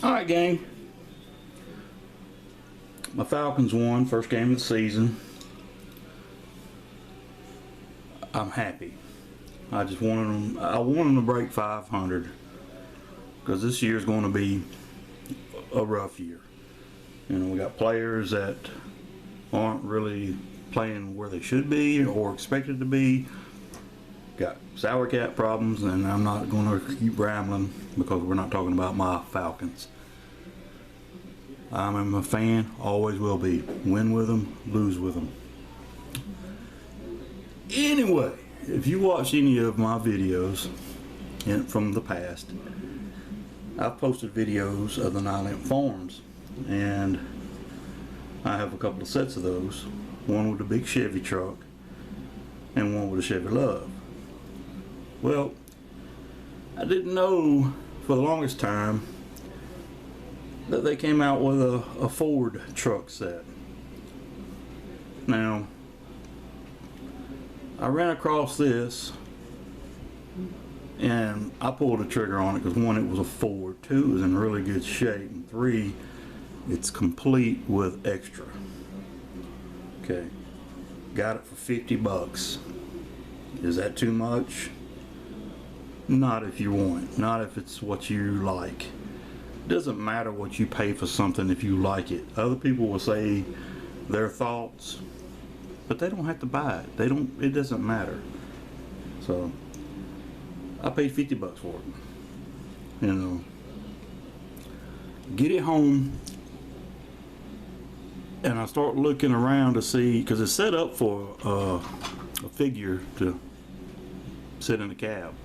Alright, gang. My Falcons won first game of the season. I'm happy. I wanted them to break 500 because this year is going to be a rough year. You know, we got players that aren't really playing where they should be or expected to be. Got salary cap problems, and I'm not going to keep rambling because we're not talking about my Falcons. I'm a fan, always will be. Win with them, lose with them. Anyway, if you watch any of my videos from the past, I've posted videos of the Nylint farms, and I have a couple of sets of those. One with a big Chevy truck and one with a Chevy Love. Well, I didn't know for the longest time that they came out with a Ford truck set. Now, I ran across this and I pulled the trigger on it because one, it was a Ford, two, it was in really good shape, and three, it's complete with extra. Okay, got it for 50 bucks. Is that too much? Not if you want it, not if it's what you like. It doesn't matter what you pay for something if you like it. Other people will say their thoughts, but they don't have to buy it. It doesn't matter. So I paid 50 bucks for it. You know, get it home, and I start looking around to see, because it's set up for a figure to sit in the cab.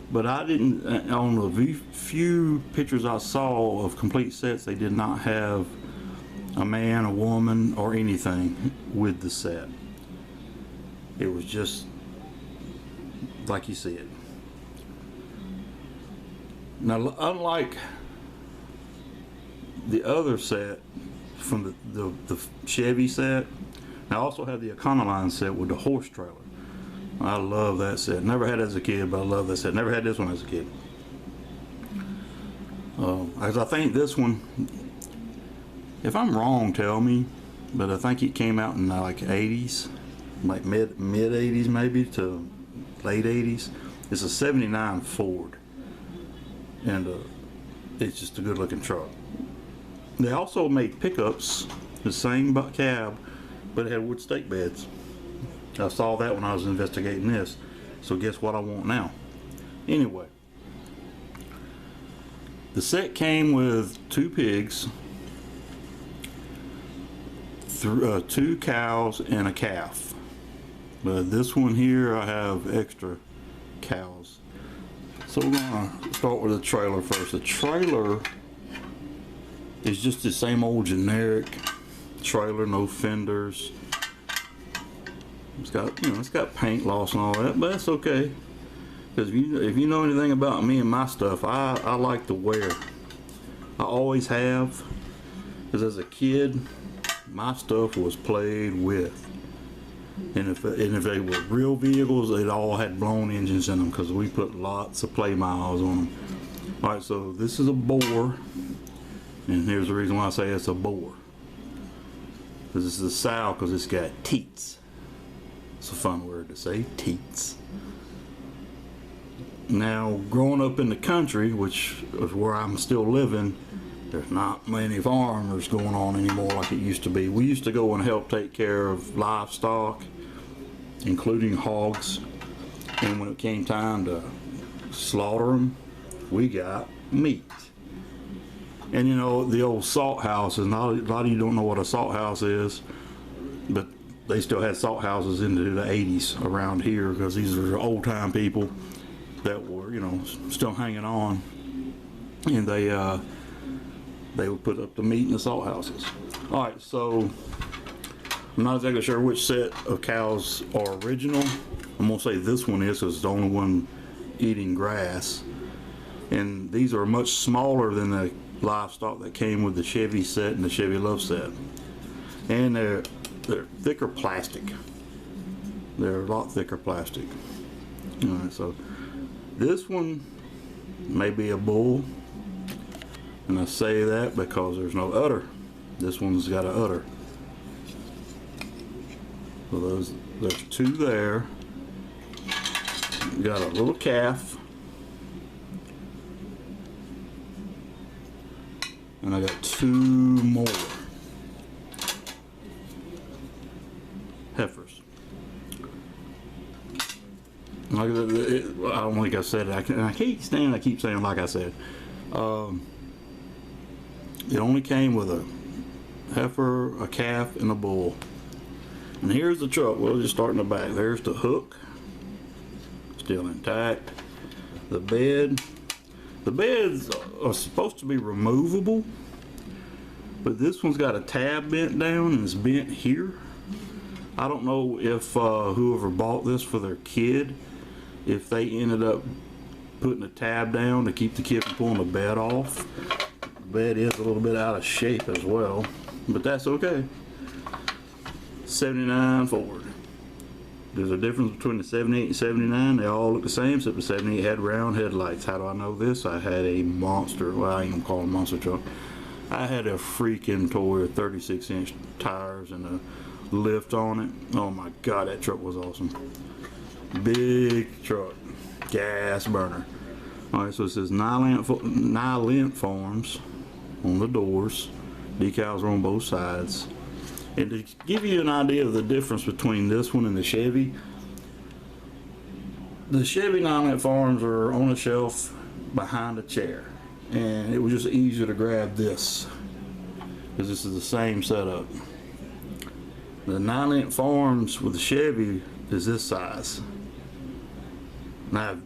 But I didn't, on the few pictures I saw of complete sets, they did not have a man, a woman, or anything with the set. It was just like you see it. Now, unlike the other set from the Chevy set, I also have the Econoline set with the horse trailer. I love that set. Never had it as a kid, but I love that set. Never had this one as a kid. As I think this one, if I'm wrong, tell me, but I think it came out in like 80s, like mid 80s maybe to late 80s. It's a 79 Ford, and it's just a good looking truck. They also made pickups, the same cab, but it had wood stake beds. I saw that when I was investigating this, so guess what I want now. Anyway, the set came with 2 pigs, 2 cows, and a calf. But this one here, I have extra cows. So we're gonna start with the trailer first. The trailer is just the same old generic trailer, no fenders. It's got, you know, it's got paint loss and all that, but that's okay. Because if you know anything about me and my stuff, I like to wear. I always have. Because as a kid, my stuff was played with. And if they were real vehicles, they all had blown engines in them because we put lots of play miles on them. Alright, so this is a bore. And here's the reason why I say it's a bore. Because this is a sow, because it's got teats. It's a fun word to say, teats. Now, growing up in the country, which is where I'm still living, there's not many farmers going on anymore like it used to be. We used to go and help take care of livestock, including hogs. And when it came time to slaughter them, we got meat. And you know, the old salt houses, a lot of you don't know what a salt house is, but they still had salt houses into the 80s around here because these are old time people that were, you know, still hanging on, and they would put up the meat in the salt houses. All right, so I'm not exactly sure which set of cows are original. I'm gonna say this one is because it's the only one eating grass, and these are much smaller than the livestock that came with the Chevy set and the Chevy Love set, and they're thicker plastic. They're a lot thicker plastic. Alright, so this one may be a bull, And I say that because there's no udder. This one's got an udder. So there's two there. Got a little calf. And I got two more heifers. Like I don't think I said it. I keep saying like I said. It only came with a heifer, a calf, and a bull. And here's the truck. We'll just start in the back. There's the hook, still intact. The beds are supposed to be removable, but this one's got a tab bent down and it's bent here. I don't know if whoever bought this for their kid, if they ended up putting a tab down to keep the kid from pulling the bed off. The bed is a little bit out of shape as well, but that's okay. 79 Ford. There's a difference between the 78 and 79. They all look the same, except the 78 had round headlights. How do I know this? I had a monster, well, I ain't gonna call it a monster truck. I had a freaking toy, 36-inch tires and a lift on it. Oh my God, that truck was awesome. Big truck, gas burner. All right, so it says Nylint Farms on the doors. Decals are on both sides. And to give you an idea of the difference between this one and the Chevy Nylint Farms are on a shelf behind a chair, and it was just easier to grab this because this is the same setup. The Nylint Farms with the Chevy is this size. Now,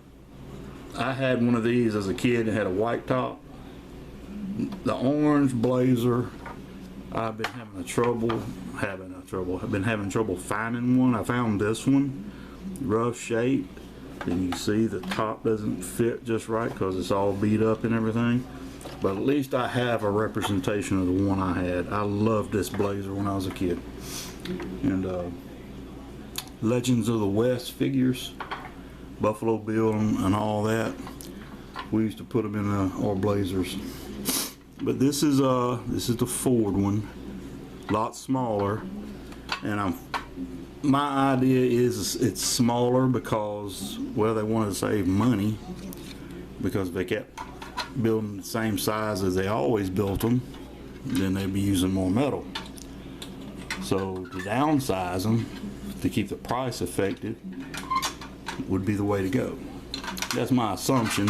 I had one of these as a kid and had a white top. The orange Blazer, I've been having trouble finding one. I found this one, rough shape, and you see the top doesn't fit just right because it's all beat up and everything. But at least I have a representation of the one I had. I loved this Blazer when I was a kid. And Legends of the West figures, Buffalo Bill and all that. We used to put them in our Blazers. But this is the Ford one, a lot smaller, and my idea is it's smaller because, well, they wanted to save money because if they kept building the same size as they always built them, then they'd be using more metal. So to downsize them to keep the price effective would be the way to go. That's my assumption,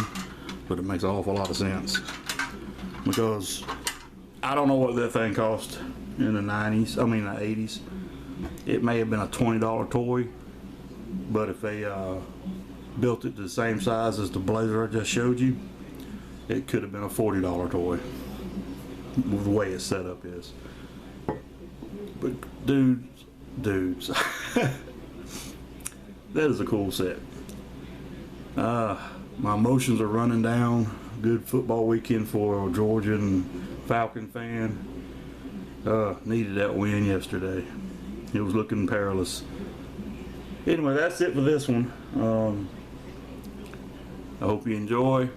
but it makes an awful lot of sense. Because I don't know what that thing cost in the 80s. It may have been a $20 toy, but if they built it to the same size as the Blazer I just showed you, it could have been a $40 toy, the way its setup is. But dudes, that is a cool set. My emotions are running down. Good football weekend for a Georgian Falcon fan. Needed that win yesterday. It was looking perilous. Anyway, that's it for this one. I hope you enjoy.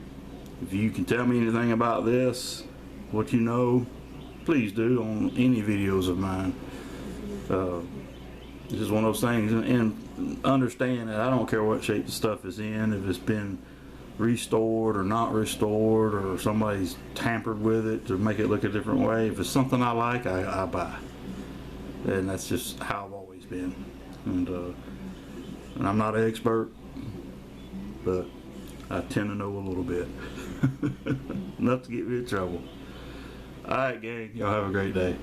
If you can tell me anything about this, what you know, please do on any videos of mine. It's just one of those things, and understand that I don't care what shape the stuff is in, if it's been restored or not restored, or somebody's tampered with it to make it look a different way. If it's something I like, I buy. And that's just how I've always been. And I'm not an expert, but I tend to know a little bit. Enough to get me in trouble. Alright gang, y'all have a great day.